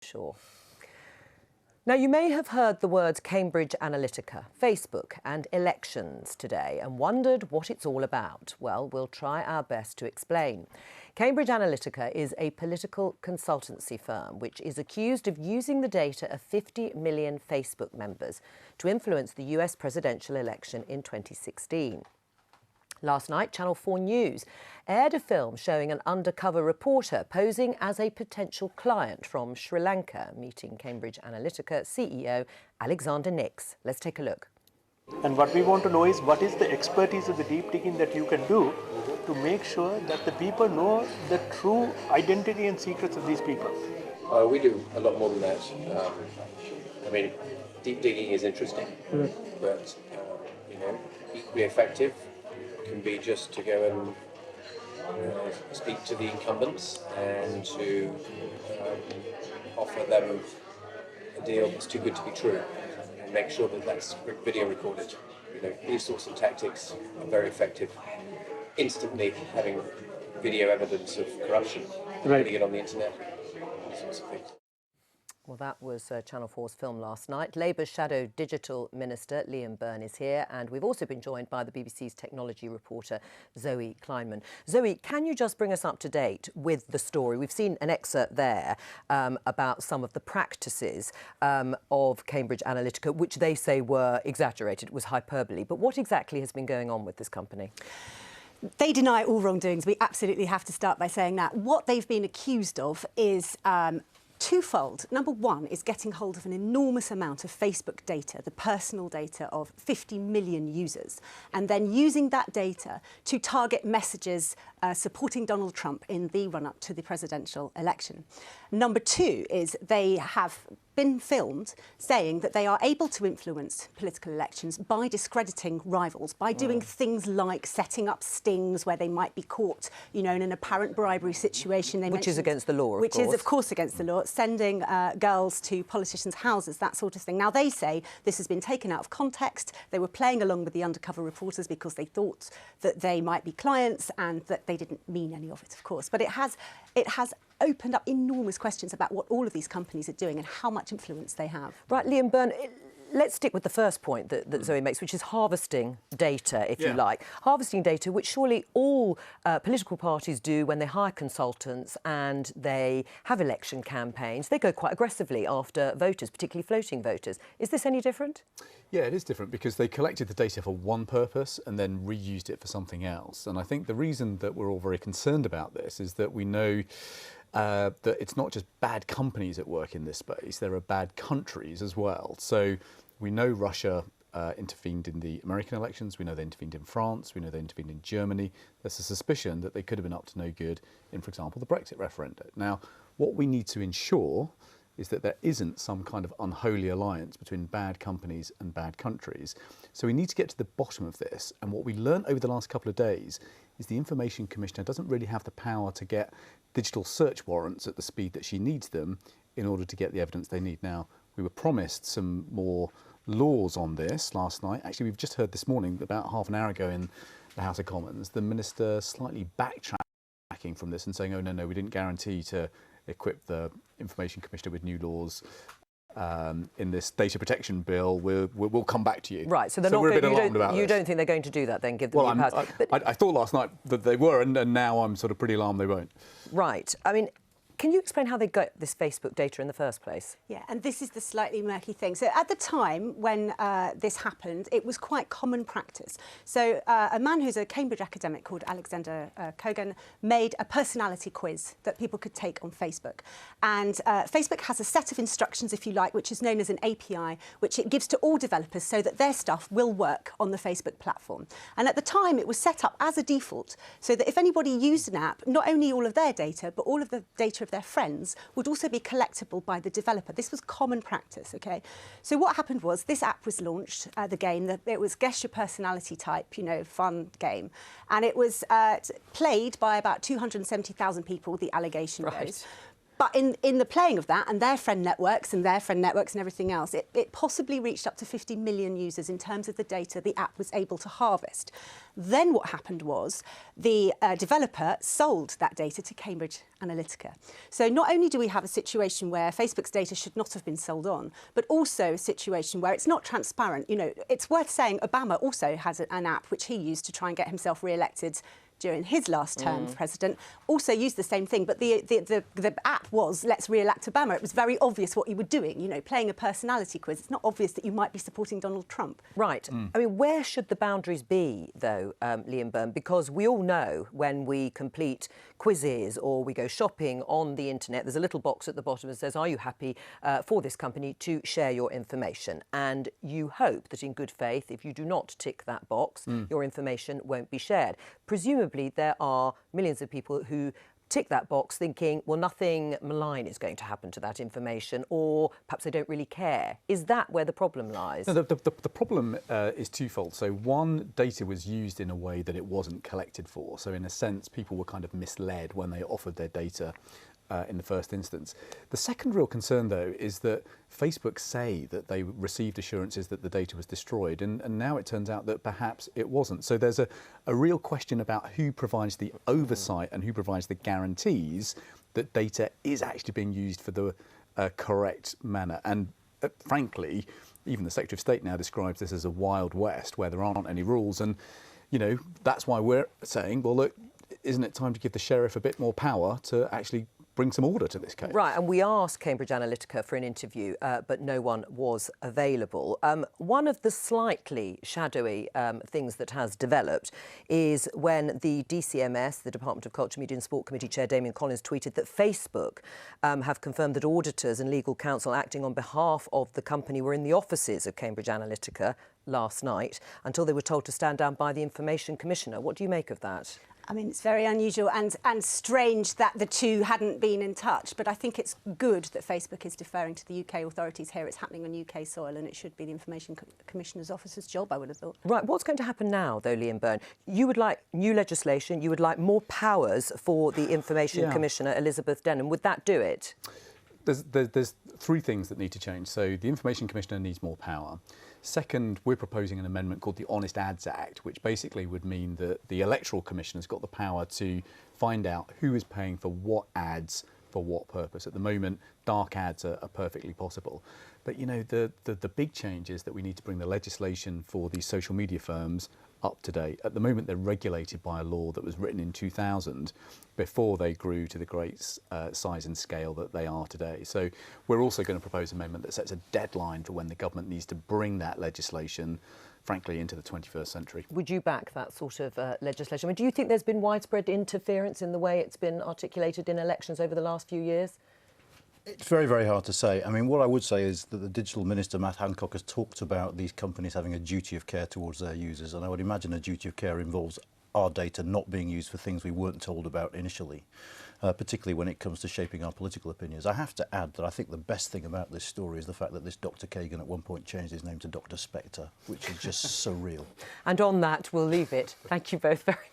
Sure. Now, you may have heard the words Cambridge Analytica, Facebook and elections today and wondered what it's all about. Well, we'll try our best to explain. Cambridge Analytica is a political consultancy firm which is accused of using the data of 50 million Facebook members to influence the US presidential election in 2016. Last night, Channel 4 News aired a film showing an undercover reporter posing as a potential client from Sri Lanka, meeting Cambridge Analytica CEO Alexander Nix. Let's take a look. And what we want to know is what is the expertise of the deep digging that you can do to make sure that the people know the true identity and secrets of these people. We do a lot more than that. I mean, deep digging is interesting, but equally effective can be just to go and speak to the incumbents and to offer them a deal that's too good to be true and make sure that that's video recorded. These sorts of tactics are very effective. Instantly having video evidence of corruption, putting it on the internet, these sorts of things. Well, that was Channel 4's film last night. Labour's Shadow Digital Minister Liam Byrne is here, and we've also been joined by the BBC's technology reporter Zoe Kleinman. Zoe, can you just bring us up to date with the story? We've seen an excerpt there about some of the practices of Cambridge Analytica, which they say were exaggerated, it was hyperbole. But what exactly has been going on with this company? They deny all wrongdoings. We absolutely have to start by saying that. What they've been accused of is twofold. Number one is getting hold of an enormous amount of Facebook data, the personal data of 50 million users, and then using that data to target messages supporting Donald Trump in the run-up to the presidential election. Number two is they have been filmed saying that they are able to influence political elections by discrediting rivals, by doing things like setting up stings where they might be caught, in an apparent bribery situation. Which is against the law, of course. Which is, of course, against the law. Sending girls to politicians' houses, that sort of thing. Now, they say this has been taken out of context. They were playing along with the undercover reporters because they thought that they might be clients and that they didn't mean any of it, of course. But it has opened up enormous questions about what all of these companies are doing and how much influence they have. Right, Liam Byrne, let's stick with the first point that Zoe makes, which is harvesting data, if you like. Harvesting data, which surely all political parties do when they hire consultants and they have election campaigns. They go quite aggressively after voters, particularly floating voters. Is this any different? Yeah, it is different because they collected the data for one purpose and then reused it for something else. And I think the reason that we're all very concerned about this is that we know that it's not just bad companies at work in this space, there are bad countries as well. So we know Russia intervened in the American elections, we know they intervened in France, we know they intervened in Germany. There's a suspicion that they could have been up to no good in, for example, the Brexit referendum. Now, what we need to ensure is that there isn't some kind of unholy alliance between bad companies and bad countries. So we need to get to the bottom of this. And what we learned over the last couple of days is the Information Commissioner doesn't really have the power to get digital search warrants at the speed that she needs them in order to get the evidence they need. Now, we were promised some more laws on this last night. Actually, we've just heard this morning, about half an hour ago in the House of Commons, the Minister slightly backtracking from this and saying, oh, no, we didn't guarantee to equip the Information Commissioner with new laws in this data protection bill. We'll come back to you. Right, so they're not. You don't think they're going to do that then? Give them new powers. I thought last night that they were, and now I'm sort of pretty alarmed they won't. Right. I mean, can you explain how they got this Facebook data in the first place? Yeah, and this is the slightly murky thing. So at the time when this happened, it was quite common practice. So a man who's a Cambridge academic called Alexander Kogan made a personality quiz that people could take on Facebook. And Facebook has a set of instructions, if you like, which is known as an API, which it gives to all developers so that their stuff will work on the Facebook platform. And at the time, it was set up as a default so that if anybody used an app, not only all of their data, but all of the data of their friends would also be collectible by the developer. This was common practice, OK? So what happened was this app was launched, the game, it was Guess Your Personality Type, fun game. And it was played by about 270,000 people, the allegation goes. But in the playing of that and their friend networks and everything else, it possibly reached up to 50 million users in terms of the data the app was able to harvest. Then what happened was the developer sold that data to Cambridge Analytica. So not only do we have a situation where Facebook's data should not have been sold on, but also a situation where it's not transparent. You know, it's worth saying Obama also has an app which he used to try and get himself re-elected during his last term as president, also used the same thing. But the app was, let's re-elect Obama. It was very obvious what you were doing, you know, playing a personality quiz. It's not obvious that you might be supporting Donald Trump. Right. I mean, where should the boundaries be, though, Liam Byrne? Because we all know when we complete quizzes or we go shopping on the internet, there's a little box at the bottom that says, are you happy for this company to share your information? And you hope that in good faith, if you do not tick that box, your information won't be shared. Presumably, there are millions of people who tick that box thinking, well, nothing malign is going to happen to that information, or perhaps they don't really care. Is that where the problem lies? No, the problem is twofold. So one, data was used in a way that it wasn't collected for. So in a sense, people were kind of misled when they offered their data in the first instance. The second real concern, though, is that Facebook say that they received assurances that the data was destroyed, and now it turns out that perhaps it wasn't. So there's a real question about who provides the oversight and who provides the guarantees that data is actually being used for the correct manner. And frankly, even the Secretary of State now describes this as a Wild West where there aren't any rules. And, you know, that's why we're saying, well, look, isn't it time to give the sheriff a bit more power to actually bring some order to this case? Right, and we asked Cambridge Analytica for an interview, but no one was available. One of the slightly shadowy things that has developed is when the DCMS, the Department of Culture, Media and Sport Committee Chair Damien Collins, tweeted that Facebook have confirmed that auditors and legal counsel acting on behalf of the company were in the offices of Cambridge Analytica last night until they were told to stand down by the Information Commissioner. What do you make of that? I mean, it's very unusual and strange that the two hadn't been in touch, but I think it's good that Facebook is deferring to the UK authorities here. It's happening on UK soil, and it should be the Information Commissioner's office's job, I would have thought. Right, what's going to happen now, though, Liam Byrne? You would like new legislation, you would like more powers for the Information Commissioner, Elizabeth Denham. Would that do it? There's three things that need to change. So the Information Commissioner needs more power. Second, we're proposing an amendment called the Honest Ads Act, which basically would mean that the Electoral Commissioner's got the power to find out who is paying for what ads for what purpose. At the moment, dark ads are perfectly possible. But, you know, the big change is that we need to bring the legislation for these social media firms up to date. At the moment, they're regulated by a law that was written in 2000 before they grew to the great size and scale that they are today. So we're also going to propose an amendment that sets a deadline for when the government needs to bring that legislation, frankly, into the 21st century. Would you back that sort of legislation? I mean, do you think there's been widespread interference in the way it's been articulated in elections over the last few years? It's very, very hard to say. I mean, what I would say is that the Digital Minister, Matt Hancock, has talked about these companies having a duty of care towards their users, and I would imagine a duty of care involves our data not being used for things we weren't told about initially, particularly when it comes to shaping our political opinions. I have to add that I think the best thing about this story is the fact that this Dr. Kagan at one point changed his name to Dr. Spectre, which is just surreal. And on that, we'll leave it. Thank you both very much.